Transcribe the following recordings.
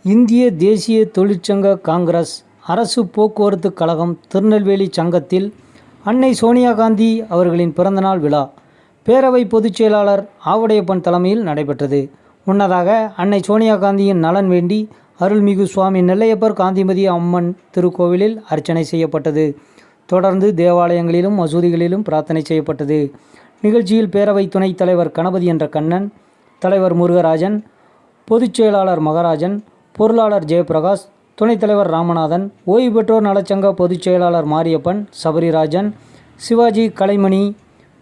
இந்திய தேசிய தொழிற்சங்க காங்கிரஸ் அரசு போக்குவரத்து கழகம் திருநெல்வேலி சங்கத்தில் அன்னை சோனியா காந்தி அவர்களின் பிறந்தநாள் விழா பேரவை பொதுச் செயலாளர் ஆவுடையப்பன் தலைமையில் நடைபெற்றது. முன்னதாக அன்னை சோனியா காந்தியின் நலன் வேண்டி அருள்மிகு சுவாமி நெல்லையப்பர் காந்திமதி அம்மன் திருக்கோவிலில் அர்ச்சனை செய்யப்பட்டது. தொடர்ந்து தேவாலயங்களிலும் மசூதிகளிலும் பிரார்த்தனை செய்யப்பட்டது. நிகழ்ச்சியில் பேரவை துணைத் தலைவர் கணபதி என்ற கண்ணன், தலைவர் முருகராஜன், பொதுச் செயலாளர் மகராஜன், பொருளாளர் ஜெயபிரகாஷ், துணைத் தலைவர் ராமநாதன், ஓய்வு பெற்றோர் நலச்சங்க பொதுச் செயலாளர் மாரியப்பன், சபரிராஜன், சிவாஜி, கலைமணி,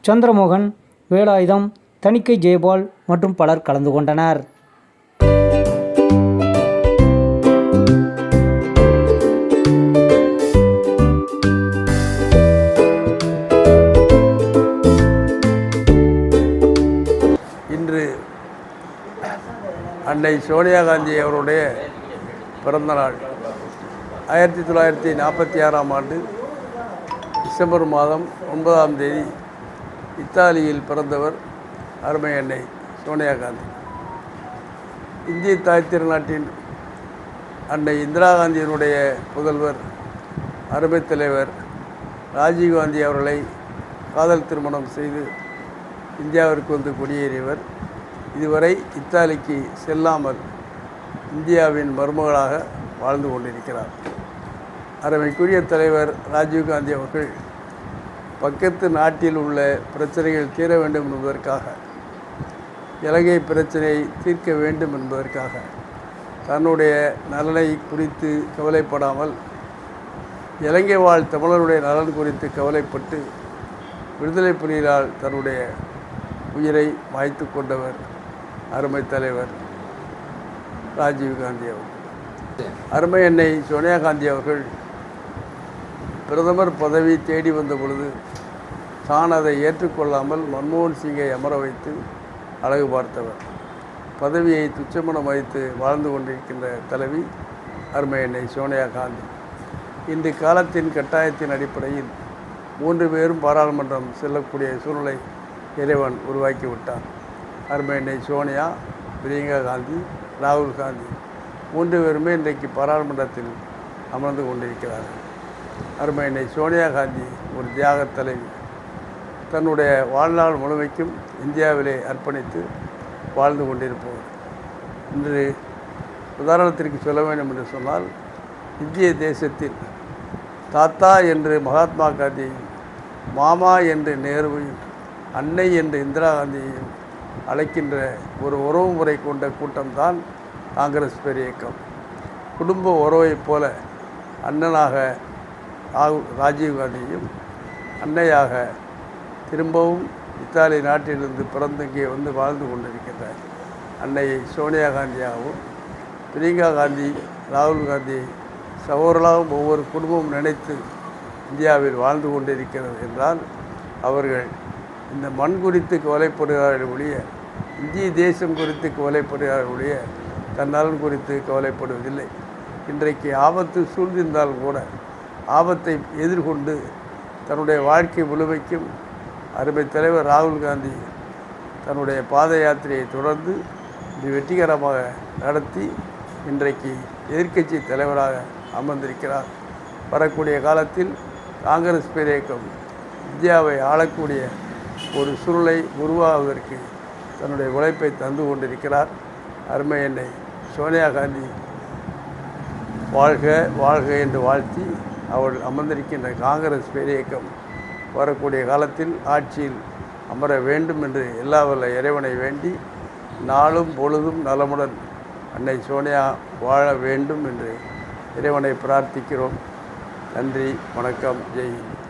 சந்திரமோகன், வேலாயுதம், தணிக்கை ஜெயபால் மற்றும் பலர் கலந்து கொண்டனர். இன்று அன்னை சோனியா காந்தி அவருடைய பிறந்தநாள். 1946ஆம் ஆண்டு டிசம்பர் மாதம் 9ஆம் தேதி இத்தாலியில் பிறந்தவர் அருமை அன்னை சோனியா காந்தி. இந்திய தாய் திருநாட்டின் அன்னை இந்திரா காந்தியினுடைய புதல்வர் அருமை தலைவர் ராஜீவ்காந்தி அவர்களை காதல் திருமணம் செய்து இந்தியாவிற்கு வந்து குடியேறியவர். இதுவரை இத்தாலிக்கு செல்லாமல் இந்தியாவின் மருமகளாக வாழ்ந்து கொண்டிருக்கிறார். அருமைக்குரிய தலைவர் ராஜீவ்காந்தி அவர்கள் பக்கத்து நாட்டில் உள்ள பிரச்சனைகள் தீர வேண்டும் என்பதற்காக, இலங்கை பிரச்சனையை தீர்க்க வேண்டும் என்பதற்காக தன்னுடைய நலனை குறித்து கவலைப்படாமல் இலங்கை வாழ் தமிழருடைய நலன் குறித்து கவலைப்பட்டு விடுதலை புலிகளால் தன்னுடைய உயிரை மாய்த்து கொண்டவர் அருமை தலைவர் ராஜீவ்காந்தி அவர்கள். அருமை அன்னை சோனியா காந்தி அவர்கள் பிரதமர் பதவி தேடி வந்த பொழுது தான் அதை ஏற்றுக்கொள்ளாமல் மன்மோகன் சிங்கை அமர வைத்து அழகு பார்த்தவர். பதவியை துச்சமென வைத்து வாழ்ந்து கொண்டிருக்கின்ற தலைவி அருமை அன்னை சோனியா காந்தி. இன்று காலத்தின் கட்டாயத்தின் அடிப்படையில் 3 பேரும் பாராளுமன்றம் செல்லக்கூடிய சூழ்நிலை இறைவன் உருவாக்கிவிட்டார். அருமை அன்னை சோனியா, பிரியங்கா காந்தி, ராகுல் காந்தி 3 பேருமே இன்றைக்கு பாராளுமன்றத்தில் அமர்ந்து கொண்டிருக்கிறார்கள். அருமை அன்னை சோனியா காந்தி ஒரு தியாக தலைவி. தன்னுடைய வாழ்நாள் முழுமைக்கும் இந்தியாவிலே அர்ப்பணித்து வாழ்ந்து கொண்டிருப்பவர். இன்று உதாரணத்திற்கு சொல்ல வேண்டும் என்று சொன்னால், இந்திய தேசத்தில் தாத்தா என்று மகாத்மா காந்தியையும், மாமா என்று நேருவையும், அன்னை என்று இந்திரா காந்தியையும் அழைக்கின்ற ஒரு உறவு முறை கொண்ட கூட்டம்தான் காங்கிரஸ் பேரியக்கம். குடும்ப உறவைப் போல அண்ணனாக ராஜீவ்காந்தியும், அன்னையாக திரும்பவும் இத்தாலி நாட்டிலிருந்து பிறந்து இங்கே வந்து வாழ்ந்து கொண்டிருக்கின்ற அன்னை சோனியா காந்தியாகவும், பிரியங்கா காந்தி, ராகுல் காந்தி சகோதரர்களாகவும் ஒவ்வொரு குடும்பமும் நினைத்து இந்தியாவில் வாழ்ந்து கொண்டிருக்கிறது என்றால், அவர்கள் இந்த மண் குறித்து கவலைப்படுகிறார்கள் ஒழிய, இந்திய தேசம் குறித்து கவலைப்படுகிறார்கள் ஒழிய, தன்னலன் குறித்து கவலைப்படுவதில்லை. இன்றைக்கு ஆபத்து சூழ்ந்திருந்தால் கூட ஆபத்தை எதிர்கொண்டு தன்னுடைய வாழ்க்கை முழுமைக்கும் அருமை தலைவர் ராகுல் காந்தி தன்னுடைய பாத யாத்திரையை தொடர்ந்து இது வெற்றிகரமாக நடத்தி இன்றைக்கு எதிர்க்கட்சி தலைவராக அமர்ந்திருக்கிறார். வரக்கூடிய காலத்தில் காங்கிரஸ் பேரியக்கம் இந்தியாவை ஆளக்கூடிய ஒரு சூழலை உருவாவதற்கு தன்னுடைய உழைப்பை தந்து கொண்டிருக்கிறார். அருமை அன்னை சோனியா காந்தி வாழ்க வாழ்க என்று வாழ்த்தி அவள் அமர்ந்திருக்கின்ற காங்கிரஸ் பேரியக்கம் வரக்கூடிய காலத்தில் ஆட்சியில் அமர வேண்டும் என்று எல்லா வல்ல இறைவனை வேண்டி நாளும் பொழுதும் நலமுடன் அன்னை சோனியா வாழ வேண்டும் என்று இறைவனை பிரார்த்திக்கிறோம். நன்றி, வணக்கம், ஜெய் ஹிந்த்.